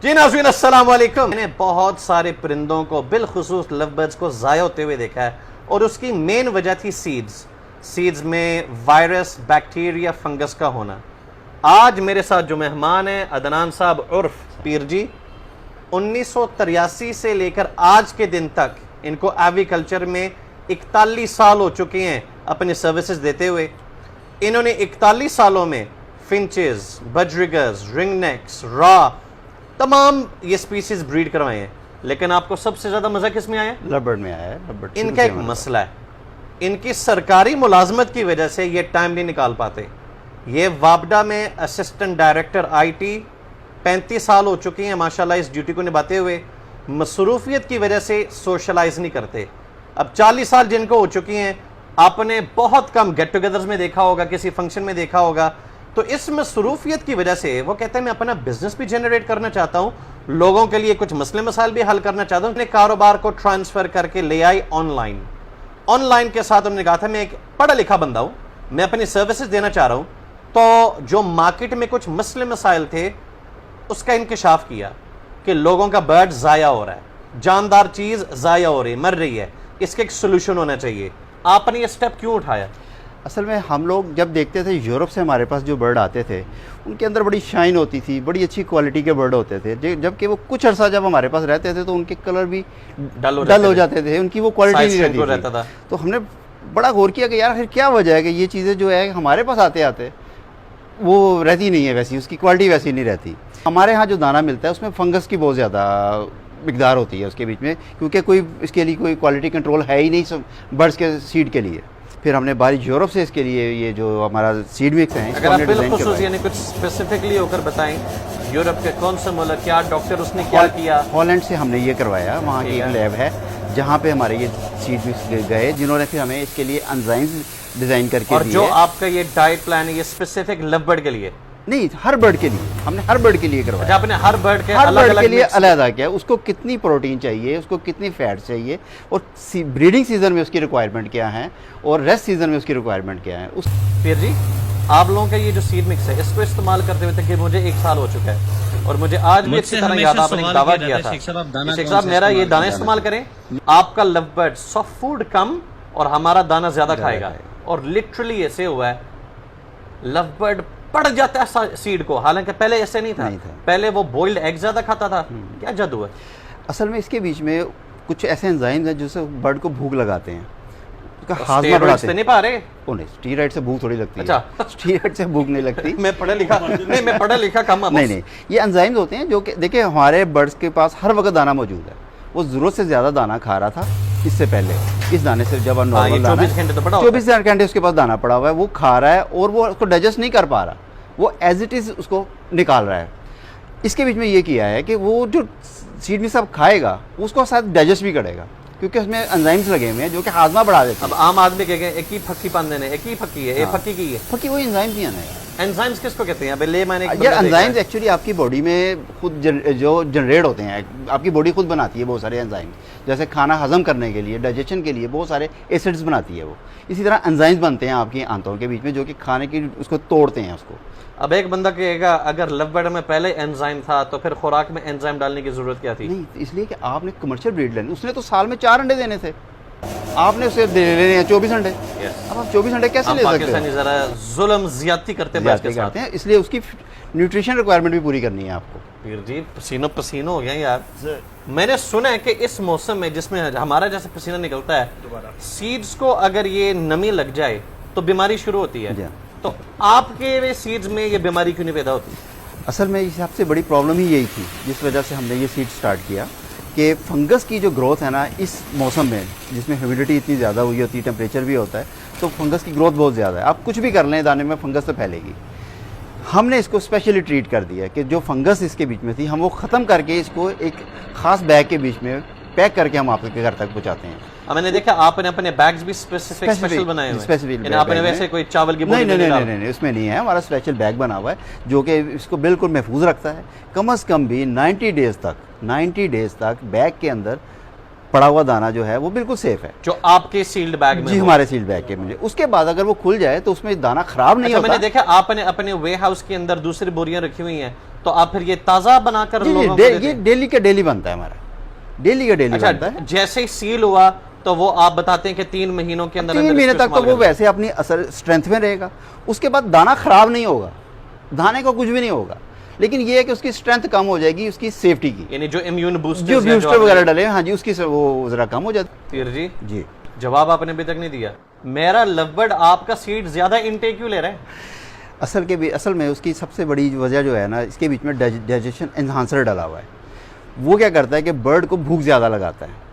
जी नाज़रीन अस्सलाम वालेकुम। मैंने बहुत सारे परिंदों को बिलखुसूस लव बर्ड्स को ज़ाया होते हुए देखा है और उसकी मेन वजह थी सीड्स में वायरस, बैक्टीरिया, फंगस का होना। आज मेरे साथ जो मेहमान हैं अदनान साहब उर्फ पीर जी, 1983 से लेकर आज के दिन तक इनको एग्रीकल्चर में 41 साल हो चुके हैं अपने सर्विसेज देते हुए। इन्होंने 41 सालों में फिंचेस, बजरिगर्स, रिंगनेक्स, रॉ तमाम ये स्पीसीज ब्रीड करवाए हैं। लेकिन आपको सबसे ज्यादा मजा किस में आया? लवबर्ड में आया है। इनका एक मसला है, इनकी सरकारी मुलाजमत की वजह से ये टाइम नहीं निकाल पाते। ये वापडा में असिस्टेंट डायरेक्टर IT 35 साल हो चुकी हैं माशाल्लाह इस ड्यूटी को निभाते हुए। मसरूफियत की वजह से सोशलाइज नहीं करते। अब 40 साल जिनको हो चुकी हैं, आपने बहुत कम गेट टुगेदर्स में देखा होगा, किसी फंक्शन में देखा होगा। तो इस मसरूफियत की वजह से वो कहते हैं मैं अपना बिजनेस भी जनरेट करना चाहता हूँ, लोगों के लिए कुछ मसले मसाइल भी हल करना चाहता हूँ। अपने कारोबार को ट्रांसफर करके ले आई ऑनलाइन के साथ उन्होंने कहा था मैं एक पढ़ा लिखा बंदा हूँ, मैं अपनी सर्विसेज देना चाह रहा हूँ। तो जो मार्केट में कुछ मसले मसाइल थे उसका इंकशाफ किया कि लोगों का बर्ड ज़ाया हो रहा है, जानदार चीज़ ज़ाया हो रही है, मर रही है, इसके एक सोल्यूशन होना चाहिए। आपने ये स्टेप क्यों उठाया? असल में हम लोग जब देखते थे यूरोप से हमारे पास जो बर्ड आते थे उनके अंदर बड़ी शाइन होती थी, बड़ी अच्छी क्वालिटी के बर्ड होते थे। जबकि वो कुछ अरसा जब हमारे पास रहते थे तो उनके कलर भी डल हो जाते थे, उनकी वो क्वालिटी नहीं रहती थी। तो हमने बड़ा गौर किया कि यार फिर क्या वजह है कि ये चीज़ें जो है हमारे पास आते आते वो रहती नहीं है वैसी, उसकी क्वालिटी वैसी नहीं रहती। हमारे यहाँ जो दाना मिलता है उसमें फंगस की बहुत ज़्यादा मिकदार होती है उसके बीच में, क्योंकि कोई इसके लिए कोई क्वालिटी कंट्रोल है ही नहीं सब बर्ड्स के सीड के लिए। फिर हमने बारी यूरोप से इसके लिए ये जो हमारा सीड मिक्स है, अगर आप बिल्खुसूस यानी कुछ स्पेसिफिकली होकर बताएं, यूरोप के कौन सा मुल्क, क्या डॉक्टर उसने क्या किया? हॉलैंड से हमने ये करवाया, वहाँ की एक लैब है जहाँ पे हमारे ये सीड मिक्स गए, जिन्होंने फिर हमें इसके लिए एंजाइम्स डिज़ाइन करके और जो आपका ये डाइट प्लान है ये स्पेसिफिक लव बर्ड के लिए नहीं, हर बर्ड के लिए हमने हर बर्ड के लिए करवाया। आपने हर बर्ड के लिए अलग किया, उसको कितनी प्रोटीन चाहिए, उसको कितनी फैट चाहिए, और ब्रीडिंग सीजन में उसकी रिक्वायरमेंट क्या है और रेस्ट सीजन में उसकी रिक्वायरमेंट क्या है। पीर जी, आप लोगों का ये जो सीड मिक्स है इसको इस्तेमाल करते हुए तक मुझे 1 साल हो चुका है और मुझे आज भी अच्छी तरह याद, आपने एक दावा किया था शेख साहब मेरा ये दाना इस्तेमाल करें, आपका लव बर्ड सॉफ्ट फूड कम और हमारा दाना ज्यादा खाएगा। और लिटरली ऐसे हुआ है, लव बर्ड पड़ जाता है सीड को, हालांकि पहले ऐसे नहीं था। पहले वो बॉइल्ड एग ज्यादा खाता था। क्या जादू है? असल में इसके बीच में कुछ ऐसे एंजाइम्स हैं जिससे बर्ड को भूख लगाते हैं, उसका हाजमा बढ़ाते हैं। नहीं पा रहे ओ नहीं, स्टीरॉइड से भूख थोड़ी लगती है। अच्छा, स्टीरॉइड से भूख नहीं लगती। मैं पढ़ा लिखा कम। नहीं, ये एंजाइम्स होते हैं जो कि देखिए हमारे बर्ड्स के पास हर वक्त दाना मौजूद है। वो जरूरत से ज्यादा दाना खा रहा था इससे पहले, इस दाने से जब नॉर्मल दाना 24 घंटे उसके पास दाना पड़ा हुआ है, वो खा रहा है और वो उसको डाइजेस्ट नहीं कर पा रहा, वो एज इट इज़ उसको निकाल रहा है। इसके बीच में ये किया है कि वो जो सीड में सब खाएगा उसको साथ डाइजेस्ट भी करेगा, क्योंकि उसमें एंजाइम्स लगे हुए हैं जो कि हाजमा बढ़ा देते हैं। अब आम आदमी कहेंगे एक ही फक्की पान देने, एक ही फक्की है, एक फक्की की है। फक्की वही एंजाइम्स नहीं आना है। एंजाइम्स किसको कहते हैं? ले मैंने ये एंजाइम्स एक्चुअली आपकी बॉडी में खुद जो जनरेट होते हैं, आपकी बॉडी खुद बनाती है बहुत सारे एंजाइम्स। जैसे खाना हजम करने के लिए, डाइजेशन के लिए बहुत सारे एसिड्स बनाती है वो, इसी तरह एंजाइम्स बनते हैं आपकी आंतों के बीच में जो कि खाने की उसको तोड़ते हैं उसको। अब एक बंदा कहेगा अगर लव बर्ड में पहले एंजाइम था तो फिर खुराक में एंजाइम डालने की जरूरत क्या थी? नहीं, इसलिए कि आपने कमर्शियल ब्रीड लेनी, उसने तो साल में 4 अंडे देने थे, आपने उसे दे लेने हैं 24 अंडे। अब आप 24 अंडे कैसे ले सकते हैं? जरा जुल्म ज्यादती करते हैं, इसलिए उसकी न्यूट्रिशन रिक्वायरमेंट भी पूरी करनी है आपको। पीर जी पसीनो पसीनो हो गया यार। मैंने सुना है कि इस मौसम में जिसमें हमारा जैसे पसीना निकलता है, सीड्स को अगर ये नमी लग जाए तो बीमारी शुरू होती है। तो आपके सीड्स में ये बीमारी क्यों नहीं पैदा होती? असल में इस सबसे बड़ी प्रॉब्लम ही यही थी जिस वजह से हमने ये सीड स्टार्ट किया कि फंगस की जो ग्रोथ है ना इस मौसम में, जिसमें ह्यूमिडिटी इतनी ज़्यादा हुई होती है, टेम्परेचर भी होता है, तो फंगस की ग्रोथ बहुत ज़्यादा है। आप कुछ भी कर लें दाने में फंगस तो फैलेगी। हमने इसको स्पेशली ट्रीट कर दिया कि जो फंगस इसके बीच में थी हम वो ख़त्म करके इसको एक ख़ास बैग के बीच में पैक करके हम आपके घर तक पहुँचाते हैं। मैंने देखा आपने अपने बैग्स भी स्पेशल बनाए हुए हैं। आपने वैसे कोई चावल की बोरी नहीं, उसमें नहीं है। हमारा स्पेशल बैग बना हुआ है जो कि इसको बिल्कुल महफूज रखता है। कम से कम भी 90 डेज तक बैग के अंदर पड़ा हुआ दाना जो है वो बिल्कुल सेफ है, जो आपके सील्ड बैग में। जी, हमारे सील्ड बैग के में। उसके बाद अगर वो खुल जाए तो उसमें दाना खराब नहीं होता। मैंने देखा आपने अपने वे हाउस के अंदर दूसरी बोरियां रखी हुई हैं, तो आप फिर ये ताज़ा बनाकर जी, लोगों को ये देते हैं? डेली का डेली बनता है हमारा, डेली का डेली बनता अच्छा, है। जैसे ही सील हुआ तो वो आप बताते हैं कि 3 महीनों के अंदर 3 महीने तक तो वो वैसे अपनी असर स्ट्रेंथ में रहेगा, उसके बाद दाना खराब नहीं होगा, दाने का कुछ भी नहीं होगा, लेकिन ये है कि उसकी स्ट्रेंथ कम हो जाएगी, उसकी सेफ्टी की, यानी जो इम्यून जो बूस्टर बूस्टर वगैरह डले, हाँ जी, उसकी वो जरा कम हो जाती पीर जी जी। जवाब आपने अभी तक नहीं दिया। मेरा लवबर्ड आपका सीड ज्यादा इनटेक क्यों ले रहा है? असल में उसकी सबसे बड़ी वजह जो है ना, इसके बीच में डाइजेशन एनहांसर डला हुआ है। वो क्या करता है कि बर्ड को भूख ज़्यादा लगाता है।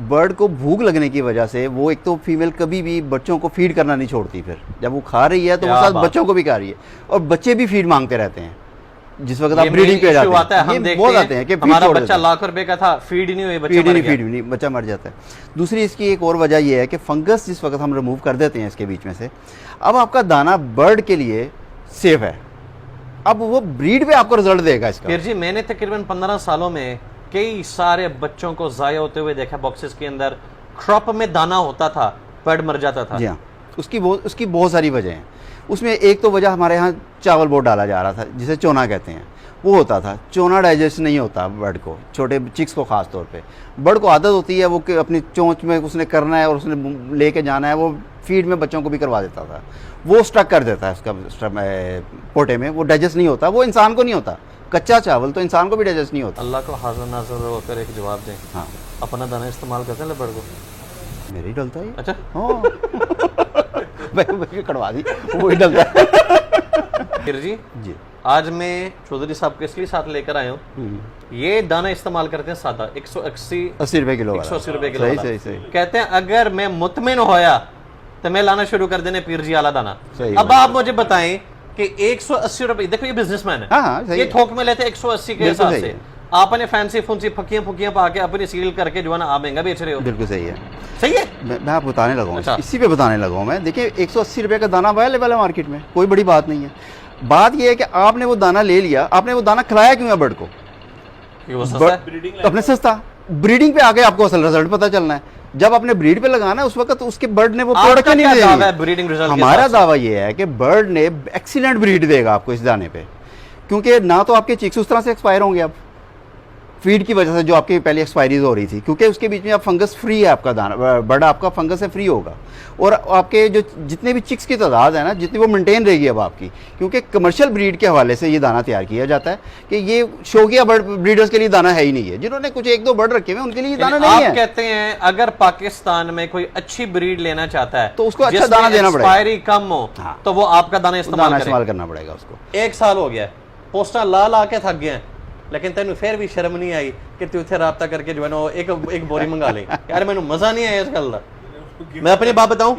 बर्ड को भूख लगने की वजह से वो एक तो फीमेल कभी भी बच्चों को फीड करना नहीं छोड़ती, फिर जब वो खा रही है तो वो क्या साथ बात। बच्चों को भी खा रही है, और बच्चे भी फीड मांगते रहते हैं जिस वक्त आप ये ब्रीडिंग पे main issue जाते आता है, हैं। हम ये देखते बहुत हैं, आते हैं कि feed हमारा छोड़ बच्चा देते हैं। ₹1,00,000 का था, फीड ही नहीं हुई, बच्चा फीड मर नहीं, गया। फीड नहीं, बच्चा मर जाता है। दूसरी इसकी एक और वजह यह है कि फंगस जिस वक्त हम रिमूव कर देते हैं इसके बीच में से, अब आपका दाना बर्ड के लिए सेफ है, अब वो ब्रीड पे आपको रिजल्ट देगा इसका। फिर जी मैंने तकरीबन 15 सालों में कई सारे बच्चों को जाया होते हुए देखा, बॉक्सेस के अंदर क्रॉप में दाना होता था, बर्ड मर जाता था। जी हाँ, उसकी बहुत सारी वजह हैं। उसमें एक तो वजह हमारे यहाँ चावल बहुत डाला जा रहा था, जिसे चोना कहते हैं, वो होता था। चोना डाइजेस्ट नहीं होता बर्ड को, छोटे चिक्स को ख़ास तौर पे। बर्ड को आदत होती है वो कि अपनी चोंच में उसने करना है और उसने लेके जाना है, वो फीड में बच्चों को भी करवा देता था, वो स्टक कर देता है उसका पोटे में, वो डाइजेस्ट नहीं होता, वो इंसान को नहीं होता। कच्चा चावल तो इंसान को भी डाइजेस्ट नहीं होता। अल्लाह को हाजिर नाज़िर होकर एक जवाब दें, हाँ, अपना दाना इस्तेमाल करते हैं लबड़ को? मेरे ही डलता है ये। अच्छा हाँ भाई कटवा दी, वो ही डलता है। फिर जी जी, आज मैं चौधरी साहब को इसलिए साथ लेकर आया हूँ, ये दाना इस्तेमाल करते हैं सादा 180 ₹80 किलो वाला। 180 रुपए किलो सही वाला। सही सही। कहते हैं अगर मैं मुतमिन होया तो मैं लाना शुरू कर देने पीर जी आला दाना। सही अब बात। आप मुझे बताएं कि 180 रुपए, देखो ये बिजनेसमैन है, हाँ, हाँ, सही ये है। थोक में लेते हैं 180 के बिल्कुल हिसाब सही से, है। आपने फैंसी फुंसी फकियां पा के अपनी सील करके जो है ना आप महंगा बेच रहे हो। बिल्कुल सही है। सही है। मैं आपको बताने लगा हूँ, अच्छा। इसी पे बताने लगा हूँ मैं। देखिए 180 रुपये का दाना अवेलेबल है मार्केट में, कोई बड़ी बात नहीं है। बात यह है कि आपने वो दाना ले लिया, आपने वो दाना खिलाया क्यों है बर्ड को? कि वो सस्ता है। अपने सस्ता ब्रीडिंग पे आके आपको असल रिजल्ट पता चलना है। जब आपने ब्रीड पे लगाना है उस वक्त उसके बर्ड ने वो आपका प्रोडक्ट नहीं क्या दावा देनी। है ब्रीडिंग रिजल्ट के हमारा हिसाब से? दावा ये है कि बर्ड ने एक्सीलेंट ब्रीड देगा आपको इस दाने पे, क्योंकि ना तो आपके चिक्स उस तरह से एक्सपायर होंगे अब फीड की वजह से जो आपकी पहले एक्सपायरीज हो रही थी, क्योंकि उसके बीच में अब फंगस फ्री है, आपका दाना बर्ड आपका फंगस से फ्री होगा, और आपके जो जितने भी चिक्स की तादाद है ना, जितनी वो मेंटेन रहेगी अब आपकी, क्योंकि कमर्शियल ब्रीड के हवाले से ये दाना तैयार किया जाता है कि ये शौकिया बर्ड ब्रीडर्स के लिए दाना है ही नहीं है। जिन्होंने कुछ एक दो बर्ड रखे हुए हैं उनके लिए ये दाना नहीं आप है। कहते हैं अगर पाकिस्तान में कोई अच्छी ब्रीड लेना चाहता है तो उसको अच्छा जिसमें दाना देना पड़ेगा। एक्सपायरी कम हो, हाँ। तो वो आपका दाना इस्तेमाल दाना करे। इस्तेमाल करना पड़ेगा उसको। 1 साल हो गया है, पोस्टर ला ला के थक गए हैं, लेकिन तेन फिर भी शर्म नहीं आई कि तू इतने राब्ता करके जो है ना वो एक बोरी मंगा ले? यार मैंने मजा नहीं आया इस गल का। मैं अपनी बात बताऊं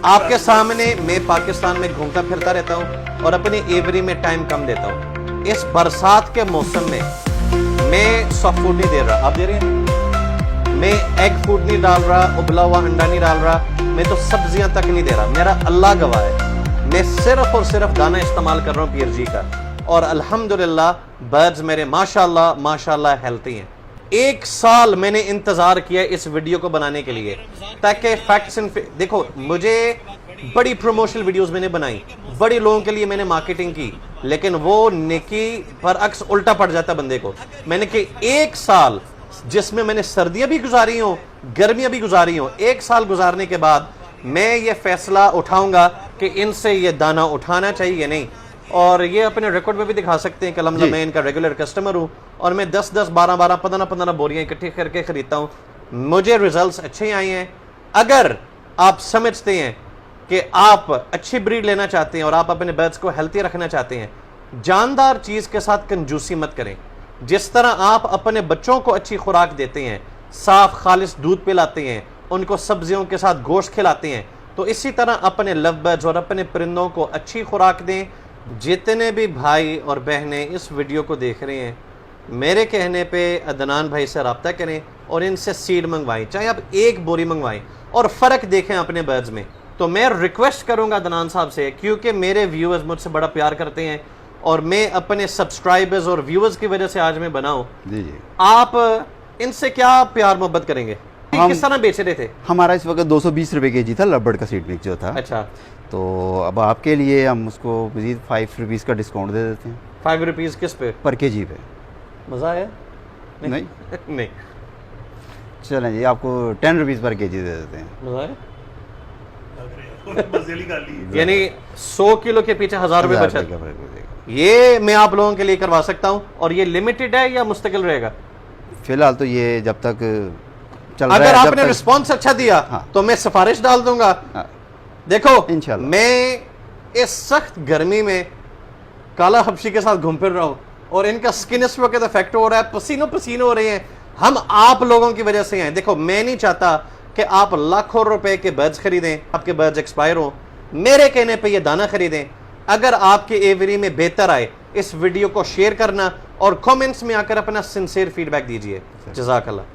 आपके सामने, मैं पाकिस्तान में घूमता फिरता रहता हूं और अपनी एवरी में टाइम कम देता हूं। इस बरसात के मौसम में मैं सॉफ्ट फूड नहीं दे रहा, आप दे रहे हैं? मैं एग फूड नहीं डाल रहा, उबला हुआ अंडा नहीं डाल रहा, मैं तो सब्जियां तक नहीं दे रहा, मेरा अल्लाह गवाह है। मैं सिर्फ और सिर्फ दाना इस्तेमाल कर रहा हूं पीर जी का, और अल्हम्दुलिल्लाह बर्ड्स मेरे माशाल्लाह हेल्थी हैं। 1 साल मैंने इंतजार किया इस वीडियो को बनाने के लिए, ताकि फैक्ट्स देखो, मुझे बड़ी प्रमोशनल वीडियोस मैंने बनाई, बड़े लोगों के लिए मैंने मार्केटिंग की, लेकिन वो नेकी पर अक्स उल्टा पड़ जाता बंदे को। मैंने कि 1 साल जिसमें मैंने सर्दियां भी गुजारी हूं, गर्मियां भी गुजारी हूं, 1 साल गुजारने के बाद मैं ये फैसला उठाऊंगा कि इनसे ये दाना उठाना चाहिए या नहीं। और ये अपने रिकॉर्ड में भी दिखा सकते हैं कि अलहमदुलिल्लाह मैं इनका रेगुलर कस्टमर हूं, और मैं 10-10, 12-12, 15-15 बोरियां इकट्ठी करके खरीदता हूं। मुझे रिजल्ट्स अच्छे आए हैं। अगर आप समझते हैं कि आप अच्छी ब्रीड लेना चाहते हैं और आप अपने बर्ड्स को हेल्थी रखना चाहते हैं, जानदार चीज़ के साथ कंजूसी मत करें। जिस तरह आप अपने बच्चों को अच्छी खुराक देते हैं, साफ खालिस दूध पिलाते हैं, उनको सब्जियों के साथ गोश्त खिलाते हैं, तो इसी तरह अपने लव बर्ड्स और अपने परिंदों को अच्छी खुराक दें। जितने भी भाई और बहनें इस वीडियो को देख रहे हैं, मेरे कहने पे अदनान भाई से रब्ता करें और इनसे सीड मंगवाएं, चाहे आप 1 बोरी मंगवाएं और फ़र्क देखें अपने बर्ड्स में। तो मैं रिक्वेस्ट करूंगा अदनान साहब से, क्योंकि मेरे व्यूअर्स मुझसे बड़ा प्यार करते हैं और मैं अपने सब्सक्राइबर्स और व्यूअर्स की वजह से आज मैं बनाऊं, जी जी। आप इनसे क्या प्यार मोहब्बत करेंगे? किस तरह बेच रहे थे? हमारा इस वक्त 220 रुपये केजी था लबर्ड का सीड मिक्स जो था। अच्छा, तो अब आपके लिए हम उसको मजीद 5 रुपीज़ का डिस्काउंट दे देते हैं। 5 रुपीज़ किस पे? पर केजी पे। मज़ा आया? नहीं नहीं। चलें जी, आपको 10 रुपीज़ पर केजी दे देते हैं। मज़ा आया? मज़े वाली गाली है। यानी 100 किलो के पीछे 1000 रुपये 1000 बचत। रुपये का फर्क हो जाएगा। ये मैं आप लोगों के लिए करवा सकता हूं, और ये लिमिटेड है या मुस्तकिल रहेगा? फिलहाल तो ये जब तक चल रहा है, अगर जब आपने तक- रिस्पॉन्स अच्छा दिया हाँ। तो मैं सिफारिश डाल दूंगा। हाँ, देखो इंशाल्लाह। मैं इस सख्त गर्मी में काला हबशी के साथ घूम फिर रहा हूं, और इनका स्किन इस वक्त इफेक्ट हो रहा है, पसीनो पसीने हो रहे हैं। हम आप लोगों की वजह से हैं। देखो मैं नहीं चाहता कि आप लाखों रुपए के बर्ड्स खरीदें, आपके बर्ड्स एक्सपायर हो। मेरे कहने पे ये दाना खरीदें। अगर आपके एवरी में बेहतर आए, इस वीडियो को शेयर करना और कमेंट्स में आकर अपना सिंसियर फीडबैक दीजिए। जज़ाकल्लाह।